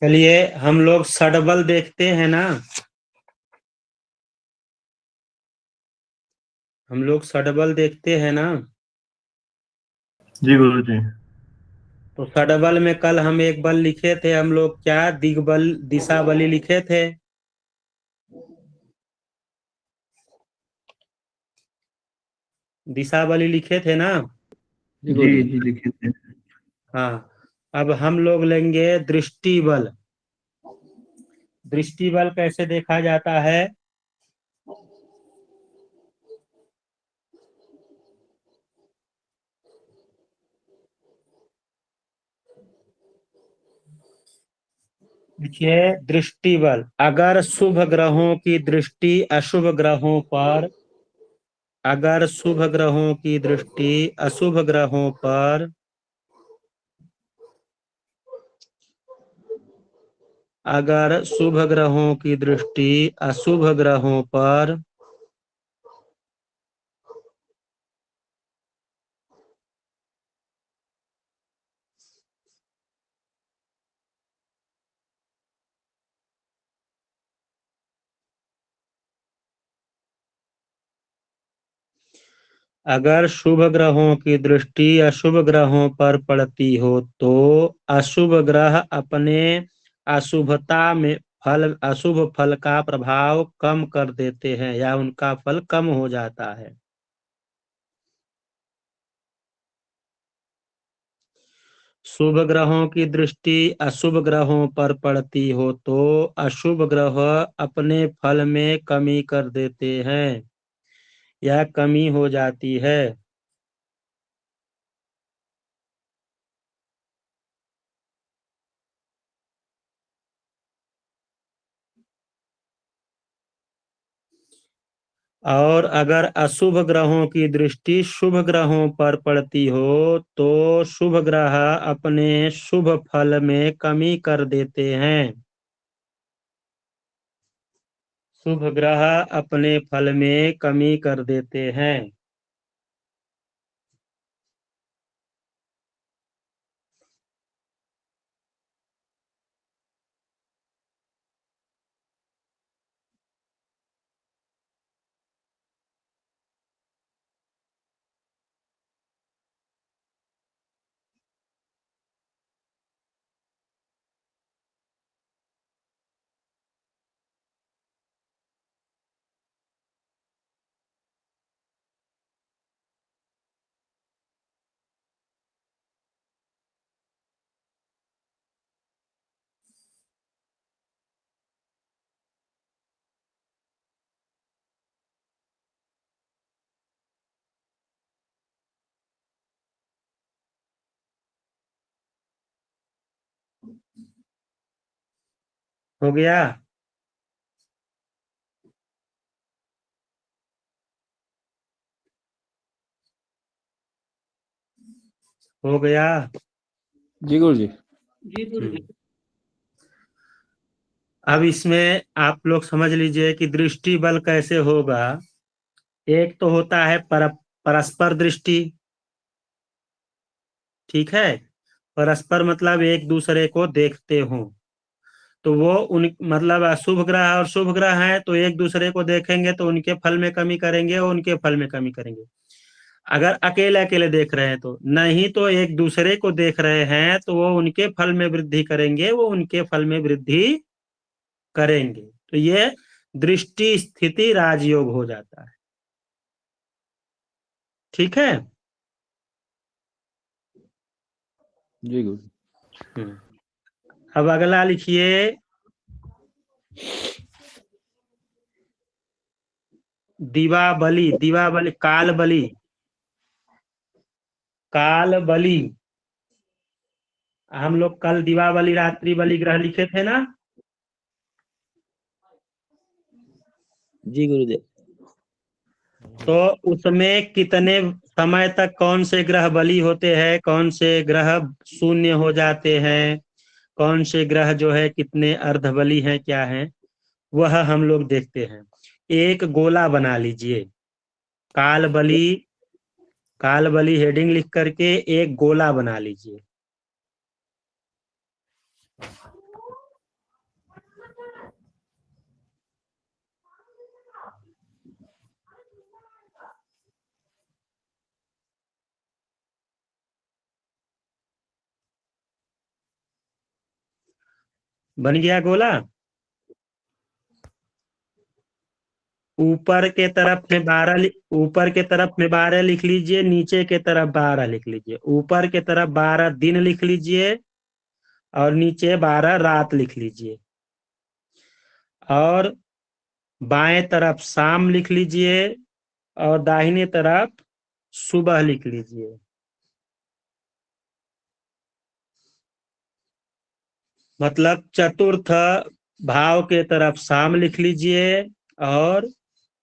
चलिए हम लोग षडबल देखते हैं ना। हम लोग षडबल देखते हैं ना। जी गुरु जी। तो षडबल में कल हम एक बल लिखे थे हम लोग, क्या दिग्बल दिशा बली लिखे थे। दिशा बली लिखे थे ना। जी जी लिखे थे। हाँ, अब हम लोग लेंगे दृष्टि बल। दृष्टि बल कैसे देखा जाता है। देखिए, दृष्टि बल अगर शुभ ग्रहों की दृष्टि अशुभ ग्रहों पर, अगर शुभ ग्रहों की दृष्टि अशुभ ग्रहों पर, अगर शुभ ग्रहों की दृष्टि अशुभ ग्रहों पर अगर शुभ ग्रहों की दृष्टि अशुभ ग्रहों पर पड़ती हो तो अशुभ ग्रह अपने अशुभता में फल, अशुभ फल का प्रभाव कम कर देते हैं या उनका फल कम हो जाता है। शुभ ग्रहों की दृष्टि अशुभ ग्रहों पर पड़ती हो तो अशुभ ग्रह अपने फल में कमी कर देते हैं या कमी हो जाती है। और अगर अशुभ ग्रहों की दृष्टि शुभ ग्रहों पर पड़ती हो तो शुभ ग्रह अपने शुभ फल में कमी कर देते हैं। शुभ ग्रह अपने फल में कमी कर देते हैं। हो गया। हो गया। जी गुरु जी। अब इसमें आप लोग समझ लीजिए कि दृष्टि बल कैसे होगा। एक तो होता है परस्पर दृष्टि। ठीक है, परस्पर मतलब एक दूसरे को देखते हो। तो वो उन मतलब अशुभ ग्रह और शुभ ग्रह हैं तो एक दूसरे को देखेंगे तो उनके फल में कमी करेंगे और उनके फल में कमी करेंगे। अगर अकेले अकेले देख रहे हैं तो नहीं, तो एक दूसरे को देख रहे हैं तो वो उनके फल में वृद्धि करेंगे, वो उनके फल में वृद्धि करेंगे। तो ये दृष्टि स्थिति राजयोग हो जाता है। ठीक है। जी गुरु। अब अगला लिखिए, दिवाबली। दिवाबली काल बली। काल बली हम लोग कल दिवाबली रात्रि बली ग्रह लिखे थे ना। जी गुरुदेव। तो उसमें कितने समय तक कौन से ग्रह बली होते हैं, कौन से ग्रह शून्य हो जाते हैं, कौन से ग्रह जो है कितने अर्धबली हैं, क्या है वह हम लोग देखते हैं। एक गोला बना लीजिए, काल बली, काल बली हेडिंग लिख करके एक गोला बना लीजिए। बन गया गोला। ऊपर के तरफ में 12, ऊपर के तरफ में 12 लिख लीजिए, नीचे के तरफ 12 लिख लीजिए। ऊपर के तरफ 12 दिन लिख लीजिए और नीचे 12 रात लिख लीजिए। और बाएं तरफ शाम लिख लीजिए और दाहिने तरफ सुबह लिख लीजिए। मतलब चतुर्थ भाव के तरफ शाम लिख लीजिए और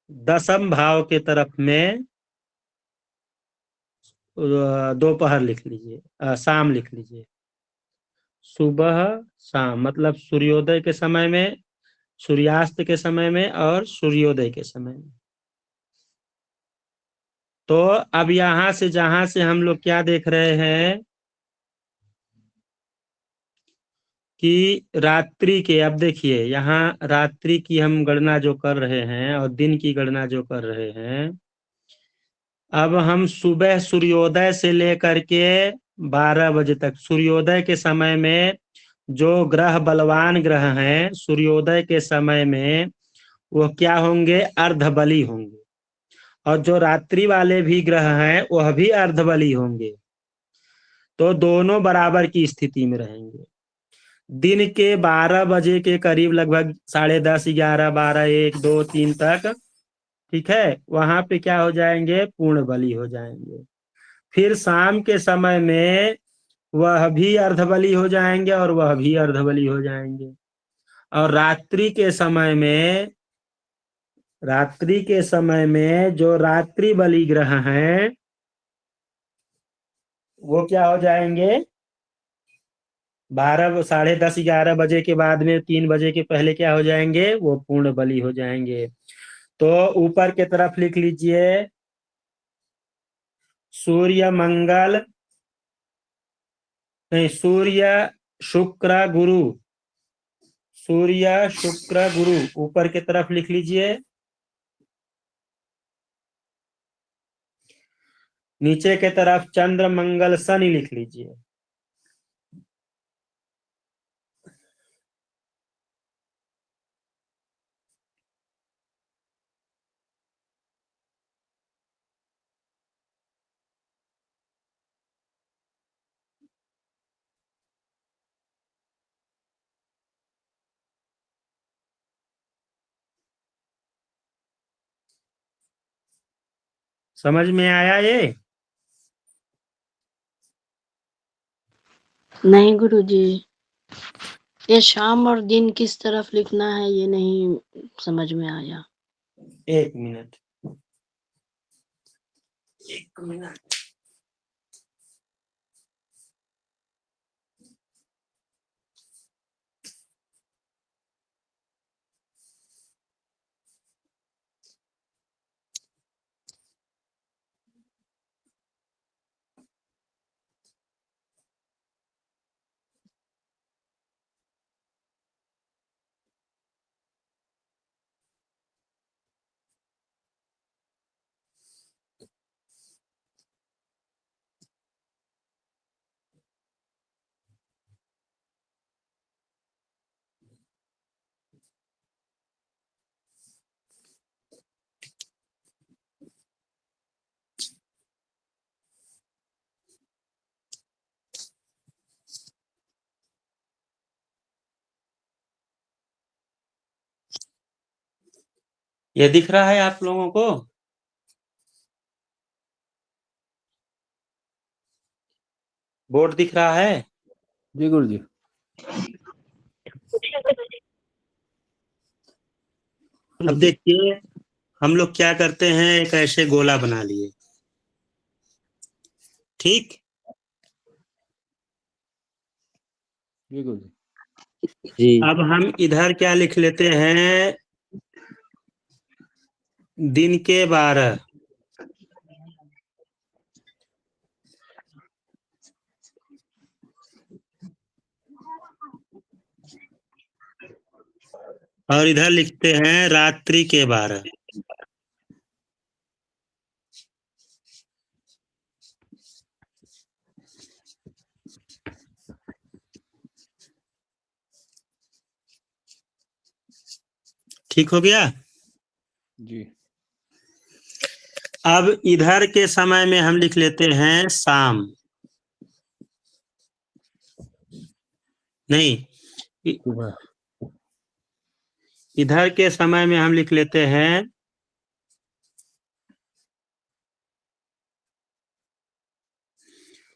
दशम भाव के तरफ में दोपहर लिख लीजिए, शाम लिख लीजिए। सुबह शाम मतलब सूर्योदय के समय में, सूर्यास्त के समय में और सूर्योदय के समय में। तो अब यहां से जहां से हम लोग क्या देख रहे हैं कि रात्रि के, अब देखिए यहाँ रात्रि की हम गणना जो कर रहे हैं और दिन की गणना जो कर रहे हैं, अब हम सुबह सूर्योदय से लेकर के 12 बजे तक, सूर्योदय के समय में जो ग्रह बलवान ग्रह हैं सूर्योदय के समय में वो क्या होंगे, अर्धबली होंगे। और जो रात्रि वाले भी ग्रह हैं वह भी अर्धबली होंगे। तो दोनों बराबर की स्थिति में रहेंगे। दिन के 12 बजे के करीब, लगभग 10:30, 11, 12, 1, 2, 3 तक, ठीक है, वहां पे क्या हो जाएंगे, पूर्ण बली हो जाएंगे। फिर शाम के समय में वह भी अर्धबली हो जाएंगे और वह भी अर्धबली हो जाएंगे। और रात्रि के समय में जो रात्रि बली ग्रह हैं वो क्या हो जाएंगे, 12, 10:30, 11 बजे के बाद में, 3 बजे के पहले क्या हो जाएंगे, वो पूर्ण बली हो जाएंगे। तो ऊपर के तरफ लिख लीजिए सूर्य मंगल, नहीं, सूर्य शुक्र गुरु, सूर्य शुक्र गुरु ऊपर की तरफ लिख लीजिए। नीचे के तरफ चंद्र मंगल शनि लिख लीजिए। समझ में आया ये? नहीं गुरुजी, ये शाम और दिन किस तरफ लिखना है ये नहीं समझ में आया। एक मिनट, एक मिनट। ये दिख रहा है आप लोगों को? बोर्ड दिख रहा है? जी गुरु जी। अब देखिए हम लोग क्या करते हैं, एक ऐसे गोला बना लिए, ठीक। जी गुरु जी। अब हम इधर क्या लिख लेते हैं, दिन के 12, और इधर लिखते हैं रात्रि के 12। ठीक हो गया। जी अब इधर के समय में हम लिख लेते हैं शाम, नहीं सुबह इधर के समय में हम लिख लेते हैं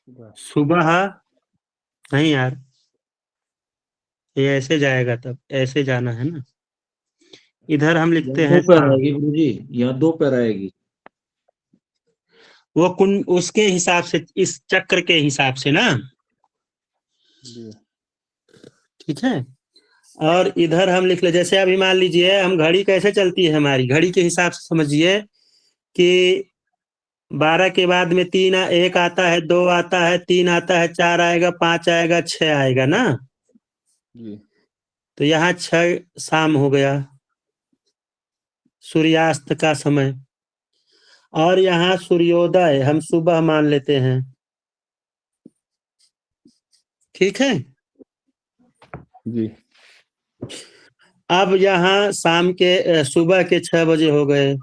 सुबह सुबह। नहीं यार, ये ऐसे जाएगा, तब ऐसे जाना है ना। इधर हम या लिखते हैं दोपहर शाम। आएगी गुरुजी, या दोपहर आएगी। वो कुन उसके हिसाब से, इस चक्र के हिसाब से ना। जी ठीक है। और इधर हम लिख ले, जैसे अभी मान लीजिए हम घड़ी कैसे चलती है, हमारी घड़ी के हिसाब से समझिए कि 12 के बाद में तीन एक आता है, 2 आता है, 3 आता है, 4 आएगा, 5 आएगा, 6 आएगा ना। जी तो यहाँ 6 शाम हो गया, सूर्यास्त का समय। और यहाँ सूर्योदय हम सुबह मान लेते हैं। ठीक है। जी अब यहाँ शाम के सुबह के 6 बजे हो गए।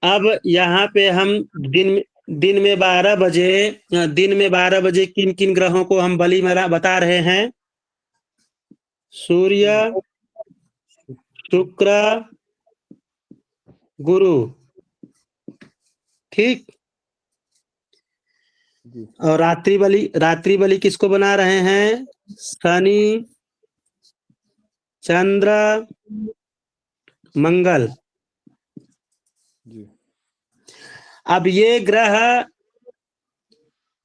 अब यहाँ पे हम दिन में 12 बजे, दिन में 12 बजे किन किन ग्रहों को हम बलि मरा बता रहे हैं? सूर्य, शुक्र, गुरु। ठीक। जी और रात्रि बलि किसको बना रहे हैं? शनि, चंद्र, मंगल। जी अब ये ग्रह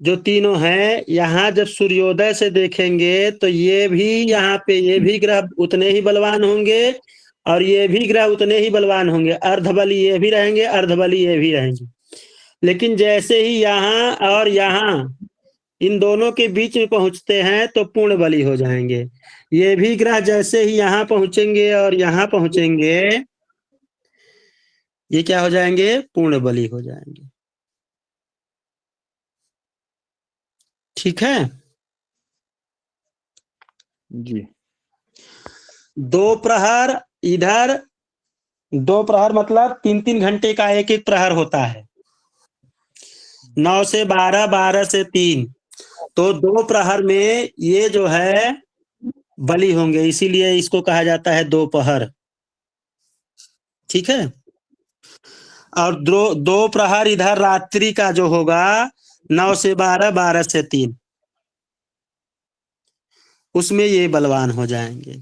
जो तीनों हैं, यहाँ जब सूर्योदय से देखेंगे तो ये भी यहाँ पे ये भी ग्रह उतने ही बलवान होंगे, और ये भी ग्रह उतने ही बलवान होंगे। अर्धबली ये भी रहेंगे, अर्धबली ये भी रहेंगे। लेकिन जैसे ही यहाँ और यहाँ इन दोनों के बीच में पहुंचते हैं तो पूर्ण बली हो जाएंगे। ये भी ग्रह जैसे ही यहाँ पहुंचेंगे और यहाँ पहुंचेंगे, ये क्या हो जाएंगे? पूर्ण बली हो जाएंगे। ठीक है। जी दोपहर इधर, दोपहर मतलब 3-3 घंटे का एक एक प्रहर होता है। 9 से 12, 12 से 3। तो दो प्रहर में ये जो है बलि होंगे, इसीलिए इसको कहा जाता है दोपहर। ठीक है। और दो प्रहर इधर रात्रि का जो होगा 9 से 12, 12 से 3, उसमें ये बलवान हो जाएंगे।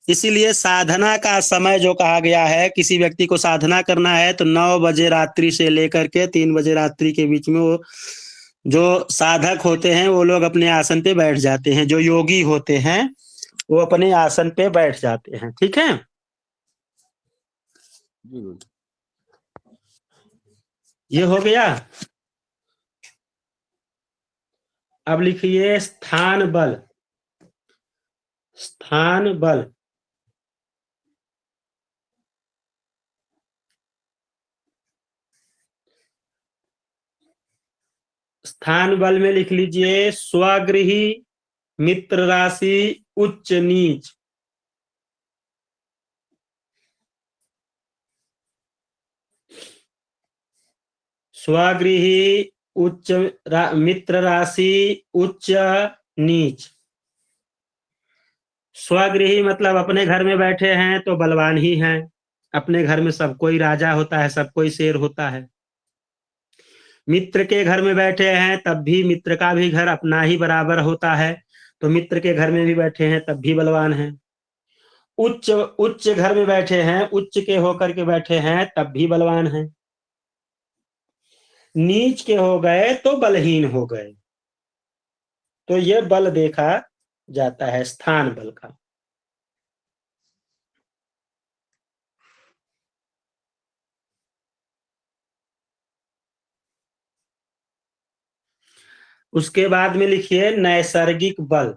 इसीलिए साधना का समय जो कहा गया है, किसी व्यक्ति को साधना करना है तो 9 बजे रात्रि से लेकर के 3 बजे रात्रि के बीच में वो जो साधक होते हैं वो लोग अपने आसन पे बैठ जाते हैं। जो योगी होते हैं वो अपने आसन पे बैठ जाते हैं। ठीक है। जी गुरुजी। ये हो गया। अब लिखिए स्थान बल। स्थान बल स्थान बल में लिख लीजिए स्वगृही, मित्र राशि, उच्च नीच। स्वगृही, मित्र राशि, उच्च नीच। स्वगृही मतलब अपने घर में बैठे हैं तो बलवान ही हैं। अपने घर में सब कोई राजा होता है, सब कोई शेर होता है। मित्र के घर में बैठे हैं तब भी मित्र का भी घर अपना ही बराबर होता है, तो मित्र के घर में भी बैठे हैं तब भी बलवान हैं। उच्च उच्च घर में बैठे हैं, उच्च के होकर के बैठे हैं तब भी बलवान हैं। नीच के हो गए तो बलहीन हो गए। तो ये बल देखा जाता है स्थान बल का। उसके बाद में लिखिए नैसर्गिक बल।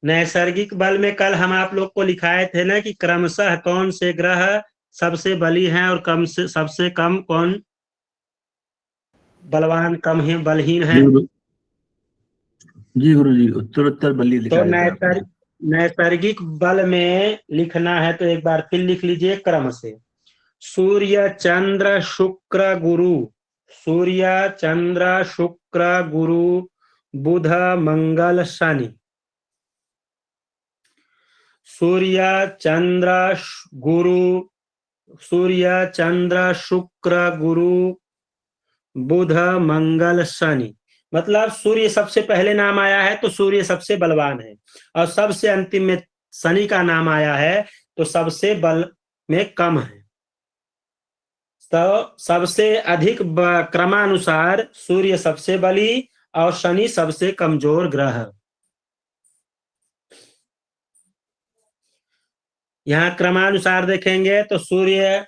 नैसर्गिक बल में कल हम आप लोग को लिखाए थे ना कि क्रमशः कौन से ग्रह सबसे बली हैं और कम से सबसे कम कौन बलवान कम है बलहीन है। जी गुरु जी, उत्तरोत्तर बली तो दिखाया था आपने। नैसर्गिक बल में लिखना है तो एक बार फिर लिख लीजिए क्रम से। सूर्य चंद्र शुक्र गुरु, सूर्य चंद्र शुक्र गुरु बुध मंगल शनि। सूर्य चंद्र गुरु, सूर्य चंद्र शुक्र गुरु बुध मंगल शनि। मतलब सूर्य सबसे पहले नाम आया है तो सूर्य सबसे बलवान है, और सबसे अंतिम में शनि का नाम आया है तो सबसे बल में कम है। तो सबसे अधिक क्रमानुसार सूर्य सबसे बली और शनि सबसे कमजोर ग्रह। यहाँ क्रमानुसार देखेंगे तो सूर्य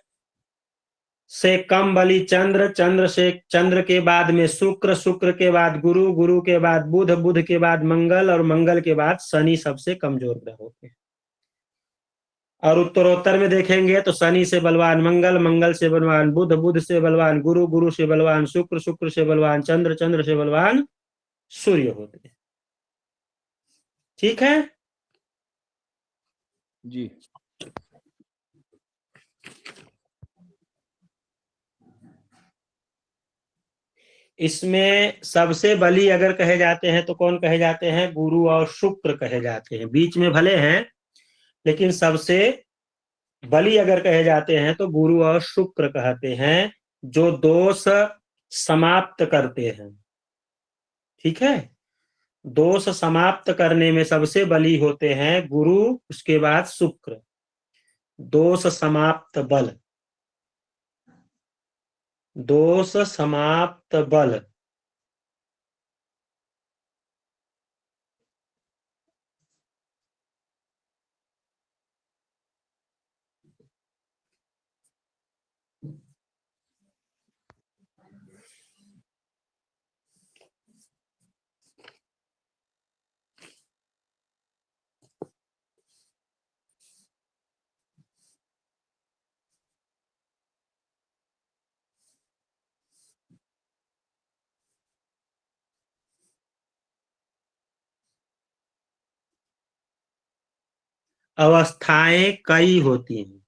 से कम बली चंद्र, चंद्र से चंद्र के बाद में शुक्र, शुक्र के बाद गुरु, गुरु के बाद बुध, बुध के बाद मंगल और मंगल के बाद शनि सबसे कमजोर ग्रह होते हैं। और उत्तरोत्तर में देखेंगे तो शनि से बलवान मंगल, मंगल से बलवान बुध, बुध से बलवान गुरु, गुरु से बलवान शुक्र, शुक्र से बलवान चंद्र, चंद्र से बलवान सूर्य होते हैं। ठीक है जी। इसमें सबसे बली अगर कहे जाते हैं तो कौन कहे जाते हैं? गुरु और शुक्र कहे जाते हैं। बीच में भले हैं लेकिन सबसे बली अगर कहे जाते हैं तो गुरु और शुक्र कहते हैं, जो दोष समाप्त करते हैं। ठीक है, दोष समाप्त करने में सबसे बली होते हैं गुरु, उसके बाद शुक्र। दोष समाप्त बल, दोष समाप्त बल। अवस्थाएं कई होती हैं।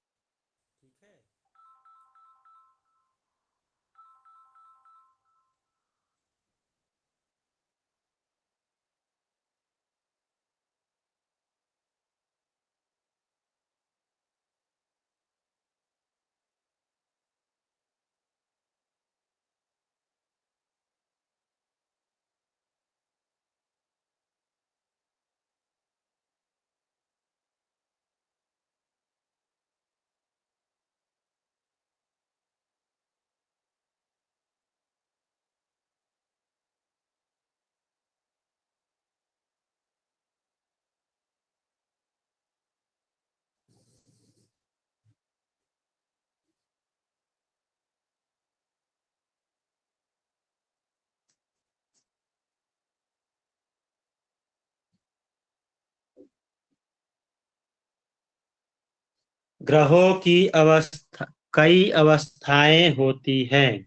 ग्रहों की अवस्था कई अवस्थाएं होती हैं।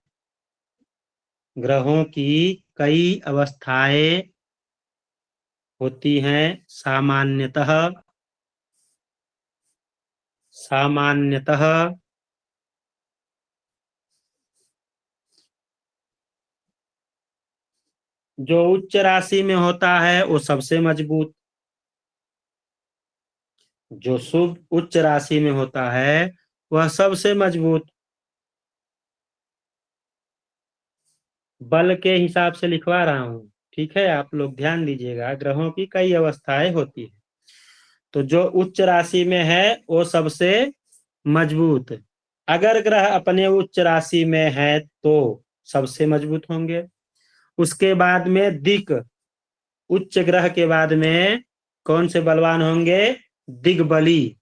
ग्रहों की कई अवस्थाएं होती हैं। सामान्यतः, सामान्यतः जो उच्च राशि में होता है वो सबसे मजबूत, जो शुभ उच्च राशि में होता है वह सबसे मजबूत। बल के हिसाब से लिखवा रहा हूं, ठीक है, आप लोग ध्यान दीजिएगा। ग्रहों की कई अवस्थाएं होती है, तो जो उच्च राशि में है वो सबसे मजबूत। अगर ग्रह अपने उच्च राशि में है तो सबसे मजबूत होंगे। उसके बाद में दिक, उच्च ग्रह के बाद में कौन से बलवान होंगे? दिग्बली।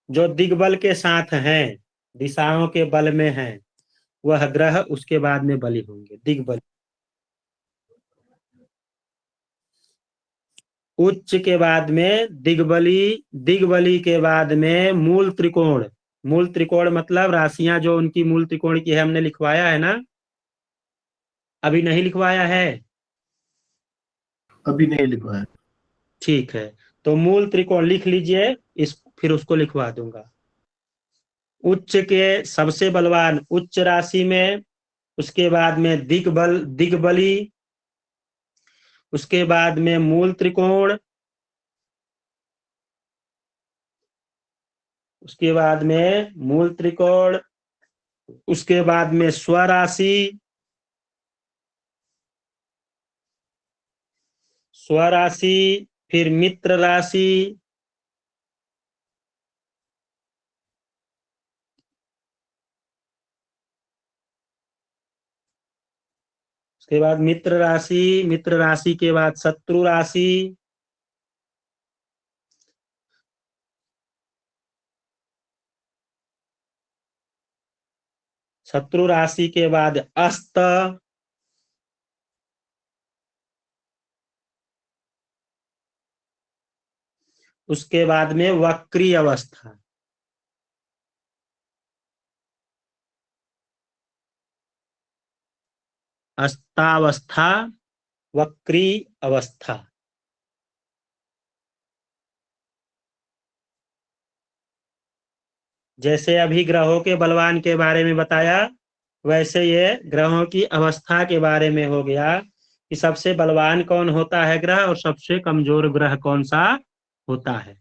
जो दिग्बल के साथ हैं, दिशाओं के बल में हैं, वह ग्रह उसके बाद में बली होंगे, दिग्बली। उच्च के बाद में दिग्बली, दिग्बली के बाद में मूल त्रिकोण। मूल त्रिकोण मतलब राशियां जो उनकी मूल त्रिकोण की है, हमने लिखवाया है ना? अभी नहीं लिखवाया है? अभी नहीं लिखा है। ठीक है, तो मूल त्रिकोण लिख लीजिए, इस फिर उसको लिखवा दूंगा। उच्च के सबसे बलवान उच्च राशि में, उसके बाद में दिग्बली, उसके बाद में मूल त्रिकोण, उसके बाद में मूल त्रिकोण, उसके बाद में स्वराशि, स्वराशि, फिर मित्र राशि, उसके बाद मित्र राशि, मित्र राशि के बाद शत्रु राशि, शत्रु राशि के बाद अस्त, उसके बाद में वक्री अवस्था। अस्तावस्था, वक्री अवस्था। जैसे अभी ग्रहों के बलवान के बारे में बताया, वैसे ये ग्रहों की अवस्था के बारे में हो गया कि सबसे बलवान कौन होता है ग्रह और सबसे कमजोर ग्रह कौन सा होता है।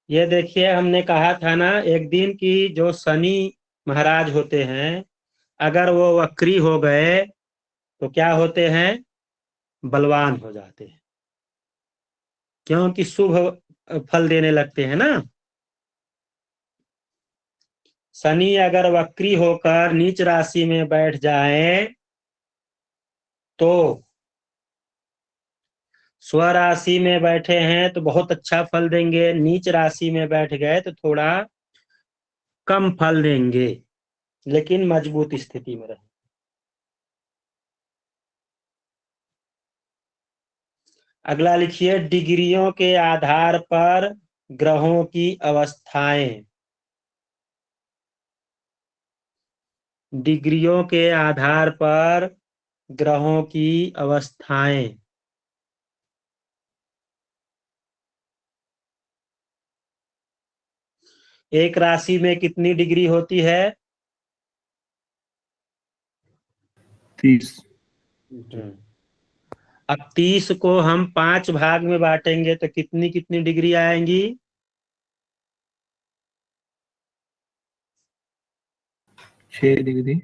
ये देखिए, हमने कहा था ना एक दिन की जो शनि महाराज होते हैं, अगर वो वक्री हो गए तो क्या होते हैं? बलवान हो जाते हैं, क्योंकि शुभ फल देने लगते हैं ना। शनि अगर वक्री होकर नीच राशि में बैठ जाए तो, स्वराशि में बैठे हैं तो बहुत अच्छा फल देंगे, नीच राशि में बैठ गए तो थोड़ा कम फल देंगे, लेकिन मजबूत स्थिति में रहे। अगला लिखिए, डिग्रियों के आधार पर ग्रहों की अवस्थाएं। डिग्रियों के आधार पर ग्रहों की अवस्थाएं। एक राशि में कितनी डिग्री होती है? 30। अब 30 को हम 5 भाग में बांटेंगे तो कितनी कितनी डिग्री आएंगी? 6 डिग्री।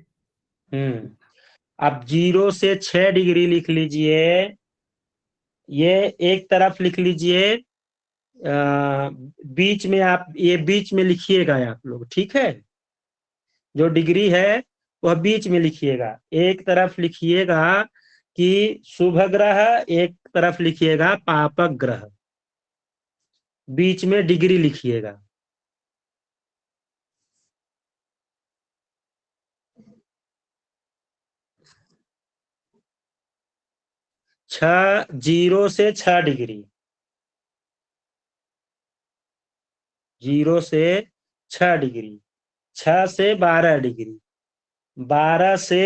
अब 0 से 6 डिग्री लिख लीजिए। ये एक तरफ लिख लीजिए, बीच में आप ये बीच में लिखिएगा आप लोग, ठीक है? जो डिग्री है वह बीच में लिखिएगा। एक तरफ लिखिएगा कि शुभ ग्रह, एक तरफ लिखिएगा पापक ग्रह, बीच में डिग्री लिखिएगा। छह, 0 से 6 डिग्री, 0 से 6 डिग्री, 6 से 12 डिग्री, 12 से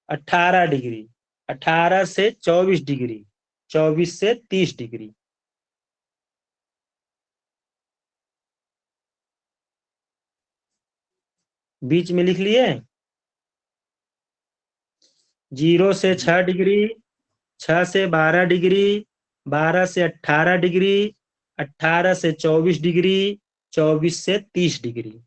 18 डिग्री, 18 से 24 डिग्री, 24 से 30 डिग्री। बीच में लिख लिए। 0 से 6 डिग्री, 6 से 12 डिग्री, 12 से 18 डिग्री, 18 से 24 डिग्री, 24 से 30 डिग्री।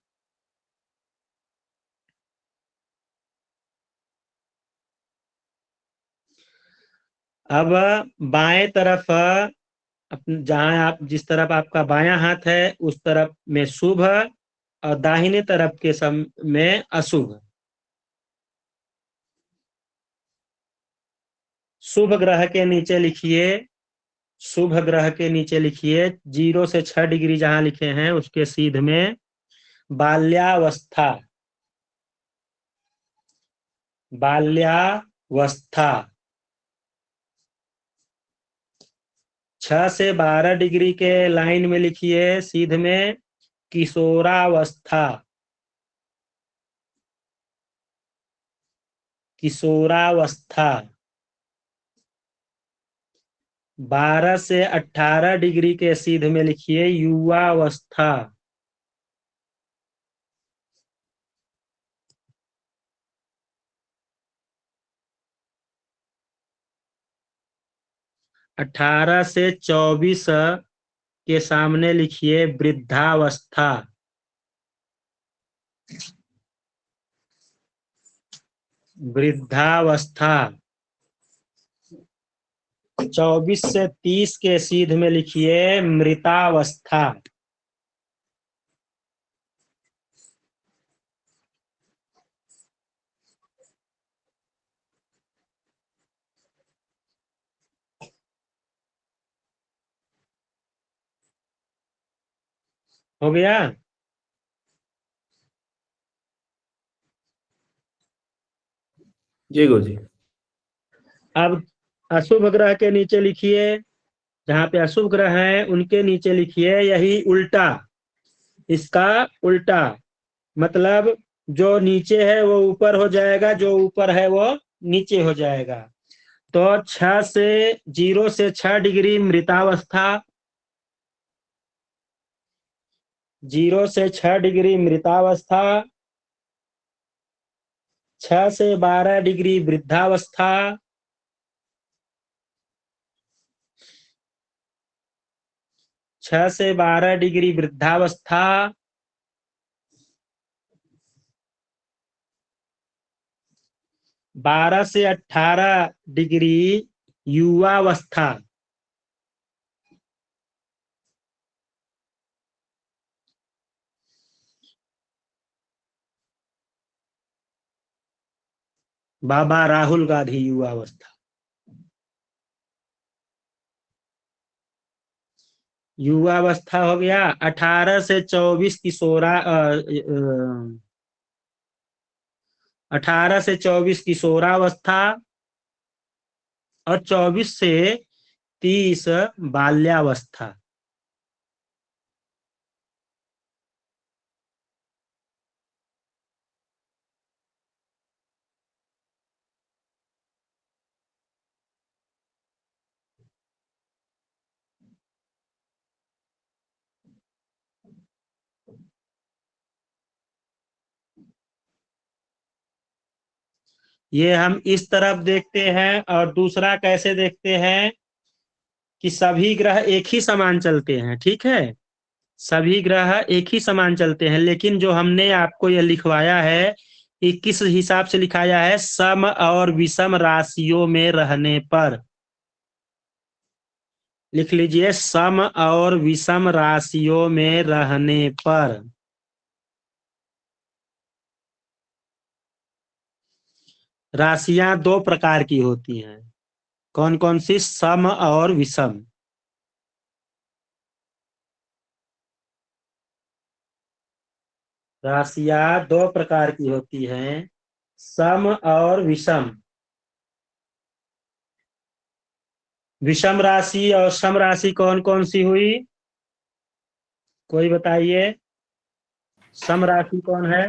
अब बाएं तरफ, जहां आप जिस तरफ आपका बायां हाथ है उस तरफ में शुभ और दाहिने तरफ के सम में अशुभ। शुभ ग्रह के नीचे लिखिए, शुभ ग्रह के नीचे लिखिए 0 से 6 डिग्री जहां लिखे हैं उसके सीध में बाल्यावस्था, बाल्यावस्था। 6 से 12 डिग्री के लाइन में लिखिए सीध में किशोरावस्था, किशोरावस्था। 12 से 18 डिग्री के सीध में लिखिए युवावस्था, 18 से 24 के सामने लिखिए वृद्धावस्था, वृद्धावस्था। 24 से 30 के सीध में लिखिए मृतावस्था, हो गया। जी गुरुजी। अब अशुभ ग्रह के नीचे लिखिए, जहां पे अशुभ ग्रह है उनके नीचे लिखिए यही उल्टा, इसका उल्टा। मतलब जो नीचे है वो ऊपर हो जाएगा, जो ऊपर है वो नीचे हो जाएगा। तो 0 से 6 डिग्री मृतावस्था, 0 से 6 डिग्री मृतावस्था, 6 से 12 डिग्री वृद्धावस्था, 6 से 12 डिग्री वृद्धावस्था, 12 से 18 डिग्री युवावस्था, 12 राहुल गांधी युवावस्था। युवावस्था हो गया। 18 से 24 18 से 24 किशोरावस्था और 24 से 30 बाल्यावस्था। ये हम इस तरफ देखते हैं, और दूसरा कैसे देखते हैं कि सभी ग्रह एक ही समान चलते हैं। ठीक है, सभी ग्रह एक ही समान चलते हैं, लेकिन जो हमने आपको यह लिखवाया है कि किस हिसाब से लिखाया है, सम और विषम राशियों में रहने पर। लिख लीजिए सम और विषम राशियों में रहने पर। राशियां दो प्रकार की होती हैं, कौन कौन सी? सम और विषम। राशियां दो प्रकार की होती हैं, सम और विषम। विषम राशि और सम राशि कौन कौन सी हुई? कोई बताइए, सम राशि कौन है?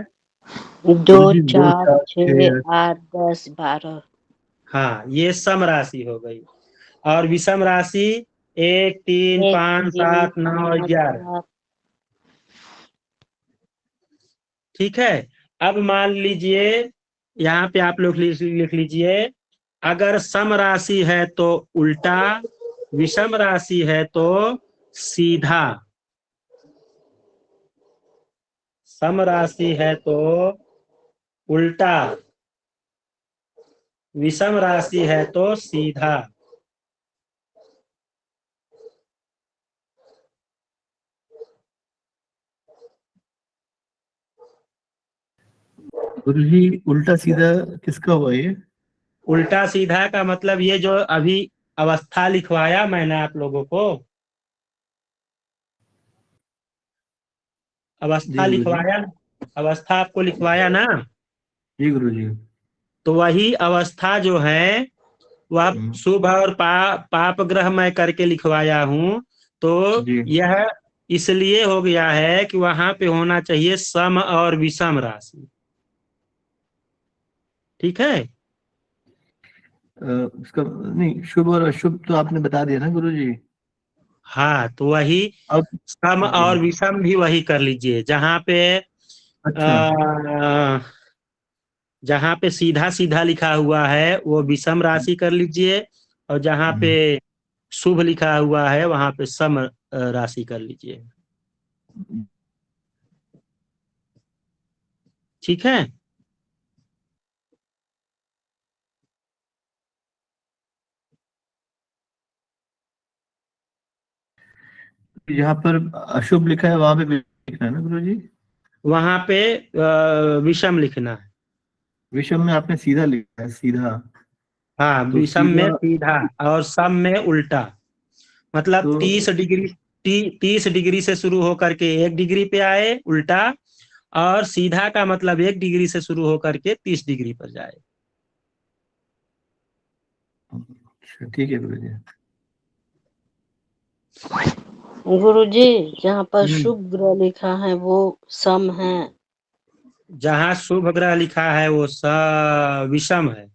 2, गुरुजी, 2, 4, 4, 6, 8, 10, 12। हाँ, ये सम राशि हो गई। और विषम राशि 1, 3, 1, 5, 3, 7, 9 और 5, 11। 7। ठीक है, अब मान लीजिए यहाँ पे आप लोग लिख लीजिए, अगर सम राशि है तो उल्टा, विषम राशि है तो सीधा। सम राशि है तो उल्टा, विषम राशि है तो सीधा। गुरुजी, उल्टा सीधा किसका हुआ ये? उल्टा सीधा का मतलब ये जो अभी अवस्था लिखवाया मैंने आप लोगों को, जी अवस्था गुरु जी। लिखवाया, अवस्था आपको लिखवाया ना, जी गुरु जी। तो वही अवस्था जो है वह हम्म, शुभ और पाप ग्रह मैं करके लिखवाया हूं। तो जी। यह इसलिए हो गया है कि वहां पे होना चाहिए सम और विषम राशि। ठीक है। उसका नहीं, शुभ और अशुभ तो आपने बता दिया ना गुरु जी। हाँ, तो वही अब सम जी। और विषम भी वही कर लीजिए। अच्छा। अ, जहाँ पे सीधा सीधा लिखा हुआ है वो विषम राशि कर लीजिए, और जहाँ पे हम्म, शुभ लिखा हुआ है वहां पे सम राशि कर लीजिए। ठीक है। यहाँ पर अशुभ लिखा है वहां पे भी लिखना है ना गुरु जी। वहां पे विषम लिखना है। विषम में आपने सीधा लिखा है, सीधा। हाँ, तो विषम में सीधा। सीधा और सम में उल्टा। मतलब तो 30 डिग्री, 30 डिग्री से शुरू होकर के 1 डिग्री पे आए उल्टा, और सीधा का मतलब 1 डिग्री से शुरू होकर के 30 डिग्री पर जाए। अच्छा, ठीक है गुरु जी। गुरुजी, जहाँ पर हम्म। शुभ ग्रह लिखा है वो सम है। जहाँ शुभ ग्रह लिखा है वो विषम है।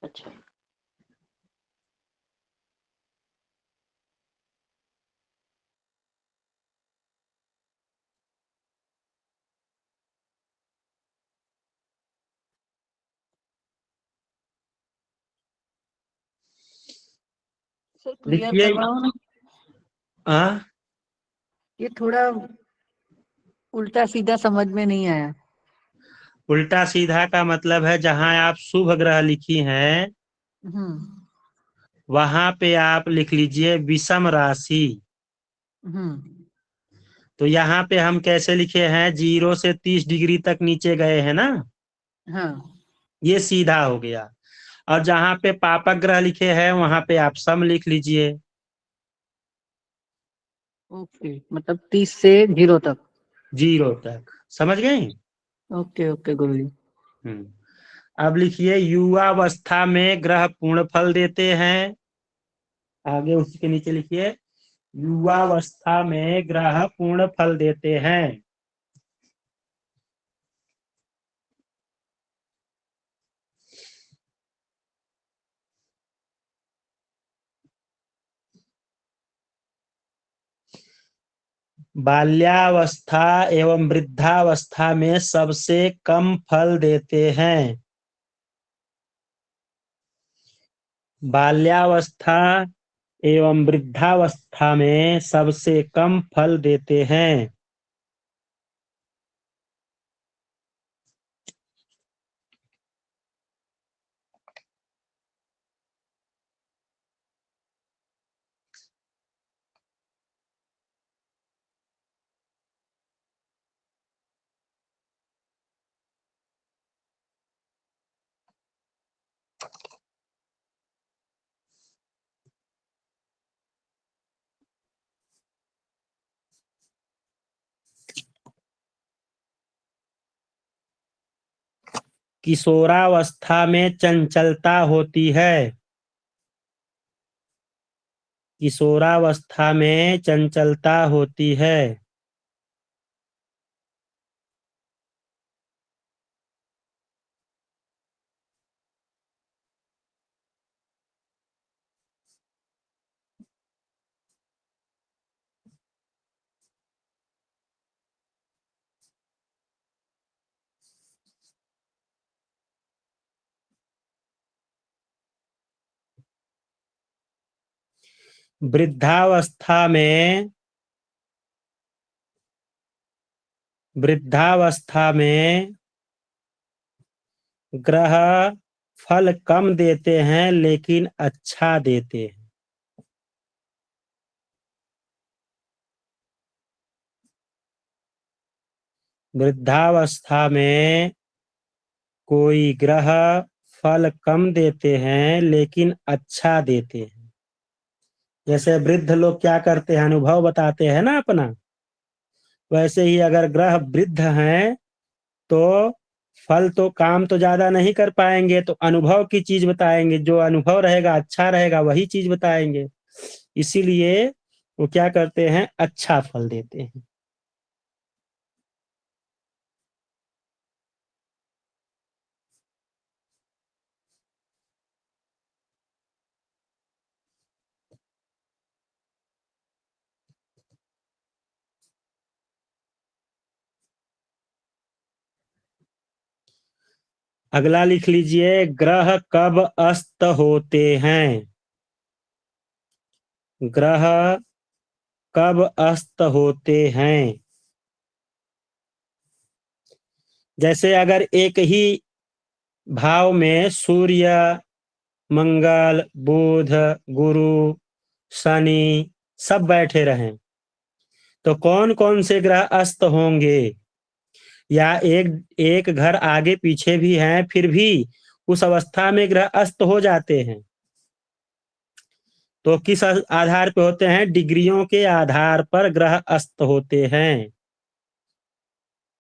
अच्छा। सर क्लियर लिखिए। करवाओ ना। हाँ, ये थोड़ा उल्टा सीधा समझ में नहीं आया। उल्टा सीधा का मतलब है जहाँ आप शुभ ग्रह लिखी हैं हम्म। वहां पे आप लिख लीजिए विषम राशि। हम्म। तो यहाँ पे हम कैसे लिखे हैं, 0 से 30 डिग्री तक नीचे गए हैं ना, हाँ। ये सीधा हो गया। और जहाँ पे पापक ग्रह लिखे हैं वहां पे आप सम लिख लीजिए। ओके, मतलब 30 से 0 तक। 0 तक, समझ गए। ओके ओके गुरु जी। अब लिखिए युवावस्था में ग्रह पूर्ण फल देते हैं। आगे उसके नीचे लिखिए युवावस्था में ग्रह पूर्ण फल देते हैं। बाल्यावस्था एवं वृद्धावस्था में सबसे कम फल देते हैं। बाल्यावस्था एवं वृद्धावस्था में सबसे कम फल देते हैं। किशोरावस्था में चंचलता होती है। किशोरावस्था में चंचलता होती है। वृद्धावस्था में वृद्धावस्था में ग्रह फल कम देते हैं लेकिन अच्छा देते हैं। वृद्धावस्था में कोई ग्रह फल कम देते हैं लेकिन अच्छा देते हैं। जैसे वृद्ध लोग क्या करते हैं, अनुभव बताते हैं ना अपना, वैसे ही अगर ग्रह वृद्ध हैं तो फल तो काम तो ज्यादा नहीं कर पाएंगे, तो अनुभव की चीज बताएंगे, जो अनुभव रहेगा अच्छा रहेगा वही चीज बताएंगे। इसीलिए वो क्या करते हैं, अच्छा फल देते हैं। अगला लिख लीजिए, ग्रह कब अस्त होते हैं? ग्रह कब अस्त होते हैं? जैसे अगर एक ही भाव में सूर्य, मंगल, बुध, गुरु, शनि सब बैठे रहें तो कौन कौन से ग्रह अस्त होंगे? या एक घर आगे पीछे भी हैं फिर भी उस अवस्था में ग्रह अस्त हो जाते हैं, तो किस आधार पे होते हैं? डिग्रियों के आधार पर ग्रह अस्त होते हैं।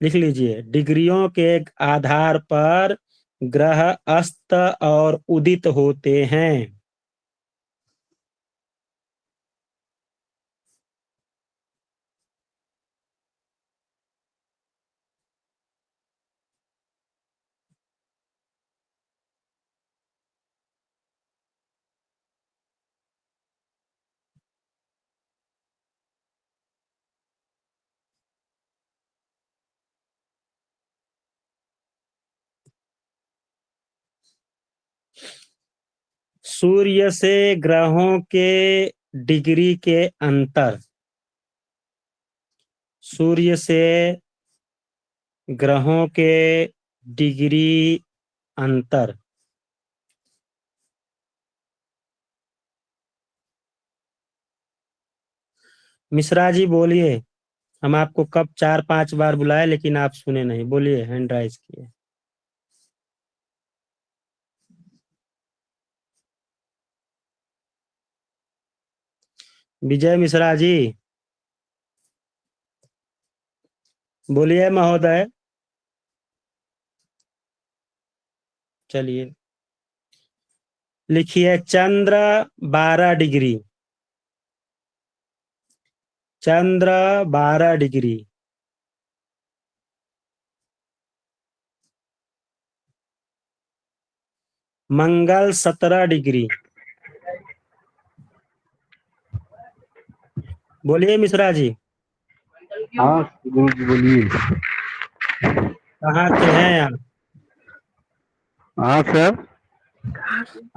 लिख लीजिए, डिग्रियों के आधार पर ग्रह अस्त और उदित होते हैं। सूर्य से ग्रहों के डिग्री के अंतर, सूर्य से ग्रहों के डिग्री अंतर। मिश्रा जी बोलिए, हम आपको कब 4-5 बार बुलाए लेकिन आप सुने नहीं, बोलिए, हैंड राइज किए। विजय मिश्रा जी बोलिए महोदय। चलिए लिखिए, चंद्र 12 डिग्री, चंद्र 12 डिग्री, मंगल 17 डिग्री। बोलिए मिश्रा जी। हाँ गुरु जी बोलिए। कहाँ से हैं आप? हाँ सर।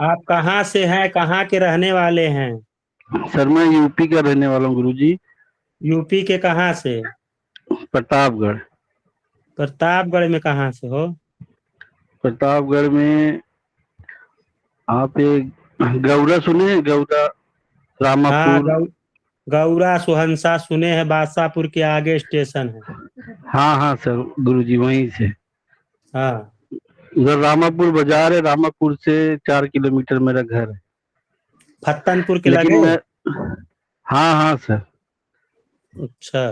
आप कहाँ से हैं, कहाँ के रहने वाले हैं? सर मैं यूपी का रहने वाला हूँ गुरु जी। यूपी के कहाँ से? प्रतापगढ़। प्रतापगढ़ में कहाँ से हो? प्रतापगढ़ में आप गौरा सुने हैं? गौरा हाँ, रामापुर। गौरा सुहंसा सुने हैं, बादशाहपुर के आगे स्टेशन है। हाँ हाँ सर गुरु जी वहीं से। हाँ, उधर रामापुर बाजार है, रामापुर से 4 किलोमीटर मेरा घर है। फत्तनपुर के लेकिन लगे? मैं, हाँ हाँ सर। अच्छा,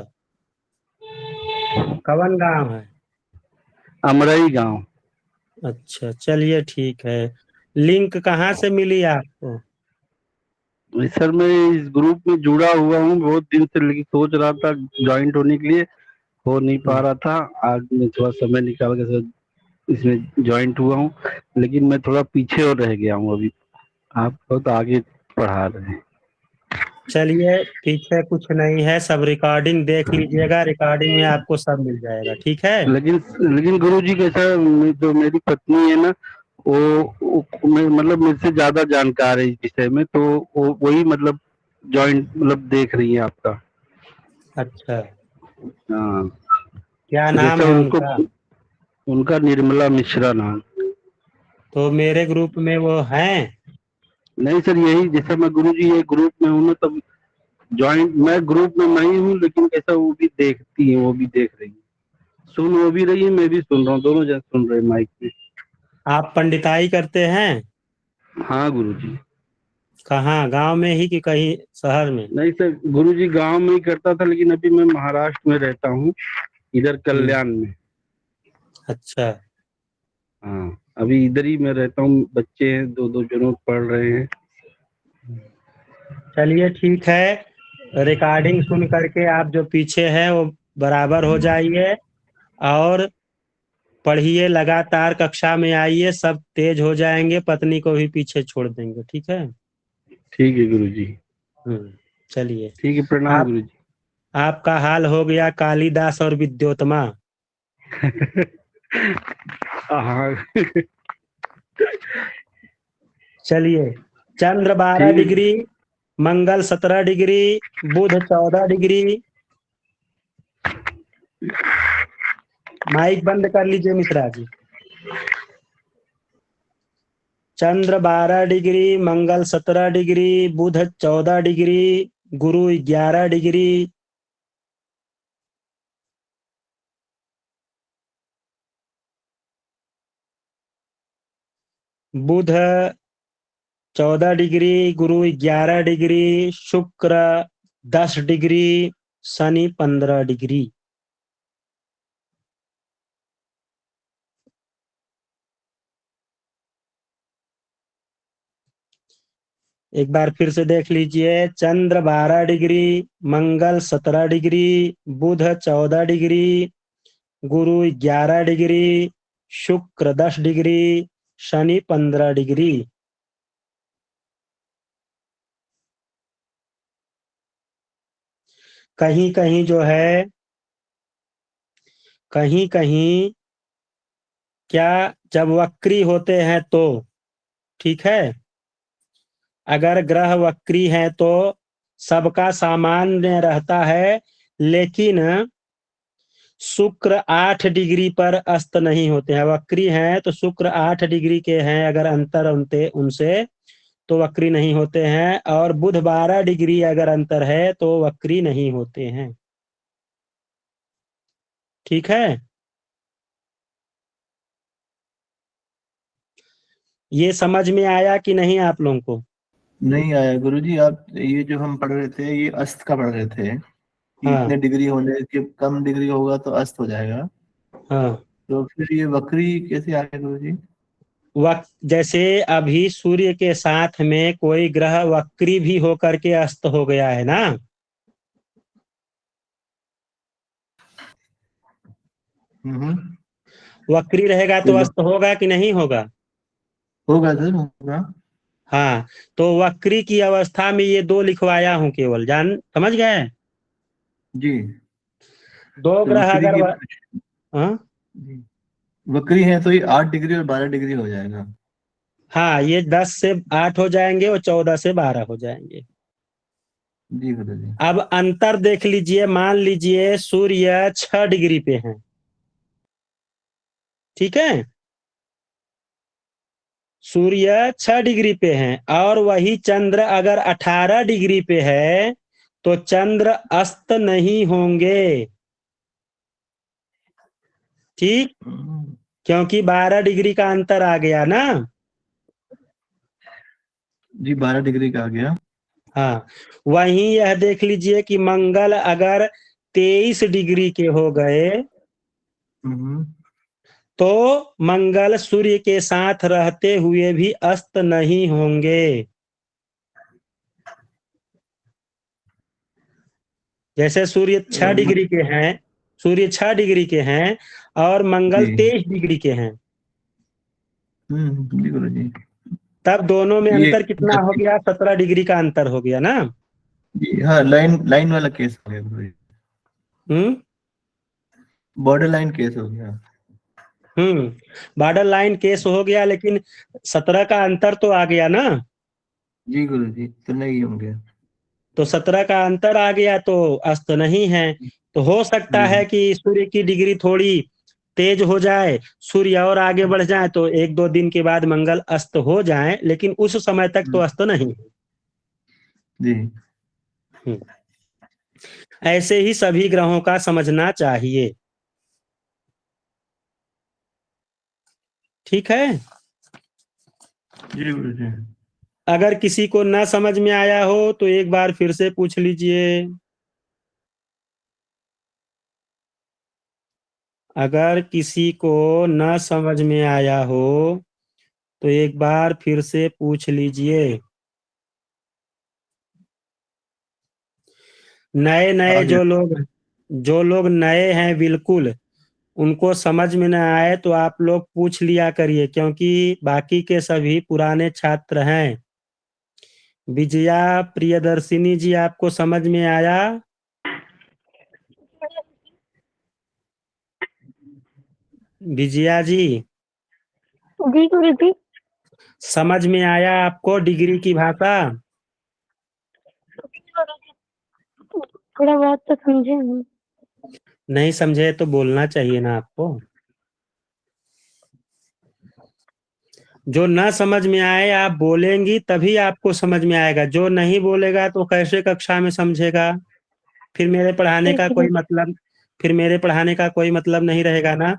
कवन गांव है? अमरई गांव। अच्छा, चलिए ठीक है। लिंक कहाँ से मिली आपको? सर मैं इस ग्रुप में जुड़ा हुआ हूँ बहुत दिन से, लेकिन सोच रहा था ज्वाइंट होने के लिए, हो नहीं पा रहा था। आज मैं थोड़ा समय निकाल के सर इसमें ज्वाइंट हुआ हूँ, लेकिन मैं थोड़ा पीछे और रह गया हूँ अभी। आप बहुत आगे पढ़ा रहे हैं। चलिए पीछे कुछ नहीं है, सब रिकॉर्डिंग देख लीजिएगा, रिकॉर्डिंग में आपको सब मिल जाएगा, ठीक है। लेकिन गुरु जी कैसा, जो मेरी पत्नी है ना, मतलब मुझसे ज्यादा जानकार है इस विषय में, तो वो वही मतलब ज्वाइंट मतलब देख रही है आपका। अच्छा, हाँ। क्या तो नाम जैसा है उनको, उनका? उनका निर्मला मिश्रा नाम। तो मेरे ग्रुप में वो हैं? नहीं सर, यही जैसा मैं गुरु जी ये ग्रुप में हूँ ना, तब ज्वाइंट मैं ग्रुप में नहीं हूँ, लेकिन कैसा वो भी देखती है, वो भी देख रही है, सुन वो भी रही है, मैं भी सुन रहा हूँ, दोनों जन सुन रहे हैं माइक में। आप पंडिताई करते हैं? हाँ गुरुजी। कहाँ, गांव में ही कि कहीं शहर में? नहीं सर, गुरुजी गांव में ही करता था, लेकिन अभी मैं महाराष्ट्र में रहता हूँ, इधर कल्याण में। अच्छा। हाँ, अभी इधर ही मैं रहता हूँ, बच्चे हैं, दो जनों पढ़ रहे हैं। चलिए ठीक है, रिकॉर्डिंग सुन करके आप जो पीछे हैं वो बराबर हो जाइए और पढ़िए, लगातार कक्षा में आइए, सब तेज हो जाएंगे, पत्नी को भी पीछे छोड़ देंगे। ठीक है? ठीक है गुरुजी। चलिए। ठीक है, प्रणाम आप गुरुजी। आपका हाल हो गया कालिदास और विद्योत्तमा। हाँ। चलिए, चंद्र 12 ठीक है। डिग्री, मंगल 17 डिग्री, बुध 14 डिग्री। माइक बंद कर लीजिए मिश्रा जी। चंद्र 12 डिग्री, मंगल 17 डिग्री, बुध 14 डिग्री, गुरु 11 डिग्री। बुध 14 डिग्री, गुरु 11 डिग्री, शुक्र 10 डिग्री, शनि 15 डिग्री। एक बार फिर से देख लीजिए, चंद्र 12 डिग्री, मंगल 17 डिग्री, बुध 14 डिग्री, गुरु 11 डिग्री, शुक्र 10 डिग्री, शनि 15 डिग्री। कहीं कहीं जो है, कहीं कहीं क्या, जब वक्री होते हैं तो, ठीक है, अगर ग्रह वक्री है तो सबका सामान्य रहता है, लेकिन शुक्र 8 डिग्री पर अस्त नहीं होते हैं। वक्री हैं तो शुक्र 8 डिग्री के हैं, अगर अंतर उनसे तो वक्री नहीं होते हैं, और बुध 12 डिग्री अगर अंतर है तो वक्री नहीं होते हैं। ठीक है? ये समझ में आया कि नहीं आप लोगों को? नहीं आया गुरुजी। आप ये जो हम पढ़ रहे थे, ये अस्त का पढ़ रहे थे कि हाँ इतने डिग्री होने के कम डिग्री होगा तो अस्त हो जाएगा। हाँ। तो फिर ये वक्री कैसे आ गया गुरुजी? वक्त जैसे अभी सूर्य के साथ में कोई ग्रह वक्री भी होकर के अस्त हो गया है ना, वक्री रहेगा तो अस्त होगा कि नहीं होगा? होगा सर, होगा। हाँ, तो वक्री की अवस्था में ये दो लिखवाया हूं केवल, समझ गए? जी। दो तो ग्रह वक्री अगर की हाँ जी, वक्री है तो ये 8 डिग्री और 12 डिग्री हो जाएगा। हाँ, ये 10 से 8 हो जाएंगे और 14 से 12 हो जाएंगे। जी गुरुजी। अब अंतर देख लीजिए, मान लीजिए सूर्य 6 डिग्री पे है, ठीक है, सूर्य 6 डिग्री पे है, और वही चंद्र अगर 18 डिग्री पे है तो चंद्र अस्त नहीं होंगे। ठीक, क्योंकि 12 डिग्री का अंतर आ गया ना। जी 12 डिग्री का आ गया। हाँ, वहीं यह देख लीजिए कि मंगल अगर 23 डिग्री के हो गए तो मंगल सूर्य के साथ रहते हुए भी अस्त नहीं होंगे। जैसे सूर्य 6 डिग्री के हैं, सूर्य 6 डिग्री के हैं और मंगल जी 23 डिग्री के हैं, जी गुरुजी। तब दोनों में ये अंतर कितना हो गया? 17 डिग्री का अंतर हो गया ना। जी हाँ, लाइन लाइन वाला केस हो गया गुरुजी। बॉर्डर लाइन केस हो गया। बॉर्डर लाइन केस हो गया, लेकिन 17 का अंतर तो आ गया ना। जी गुरुजी, तो नहीं होंगे। तो 17 का अंतर आ गया तो अस्त नहीं है। तो हो सकता जी है कि सूर्य की डिग्री थोड़ी तेज हो जाए, सूर्य और आगे बढ़ जाए तो 1-2 दिन के बाद मंगल अस्त हो जाए, लेकिन उस समय तक तो अस्त नहीं है। जी ऐसे ही सभी ग्रहों का समझना चाहिए। ठीक है। जी गुरु जी। अगर किसी को ना समझ में आया हो तो एक बार फिर से पूछ लीजिए। अगर किसी को न समझ में आया हो तो एक बार फिर से पूछ लीजिए। नए नए आगे। जो लोग नए हैं बिल्कुल, उनको समझ में न आए तो आप लोग पूछ लिया करिए, क्योंकि बाकी के सभी पुराने छात्र हैं। विजया प्रियदर्शिनी जी, आपको समझ में आया? विजया जी, जी गुरु जी। समझ में आया आपको डिग्री की भाषा? थोड़ा बहुत तो समझे हम। नहीं समझे तो बोलना चाहिए ना आपको। जो ना समझ में आए आप बोलेंगी तभी आपको समझ में आएगा। जो नहीं बोलेगा तो कैसे कक्षा में समझेगा? फिर मेरे पढ़ाने ठीक का है। कोई मतलब फिर मेरे पढ़ाने का कोई मतलब नहीं रहेगा ना।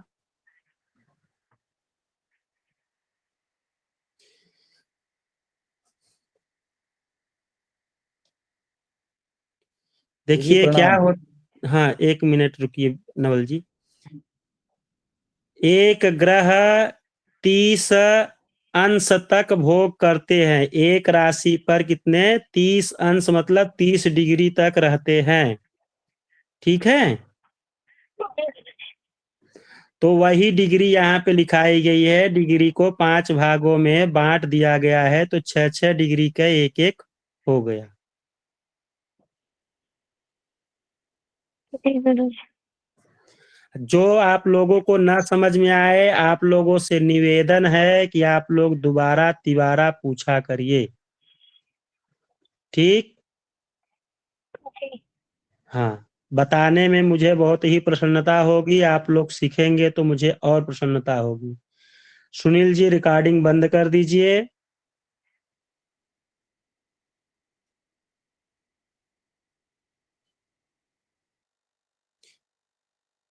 गुरुजी देखिए क्या प्रणाम। हो। हाँ, 1 मिनट रुकिए नवल जी। एक ग्रह 30 अंश तक भोग करते हैं। एक राशि पर कितने? 30 अंश मतलब 30 डिग्री तक रहते हैं। ठीक है, तो वही डिग्री यहाँ पे लिखाई गई है। डिग्री को 5 भागों में बांट दिया गया है, तो 6-6 डिग्री का एक एक हो गया। जी गुरु जी। जो आप लोगों को ना समझ में आए, आप लोगों से निवेदन है कि आप लोग दोबारा तिबारा पूछा करिए। ठीक? हाँ, बताने में मुझे बहुत ही प्रसन्नता होगी। आप लोग सीखेंगे तो मुझे और प्रसन्नता होगी। सुनील जी, रिकॉर्डिंग बंद कर दीजिए।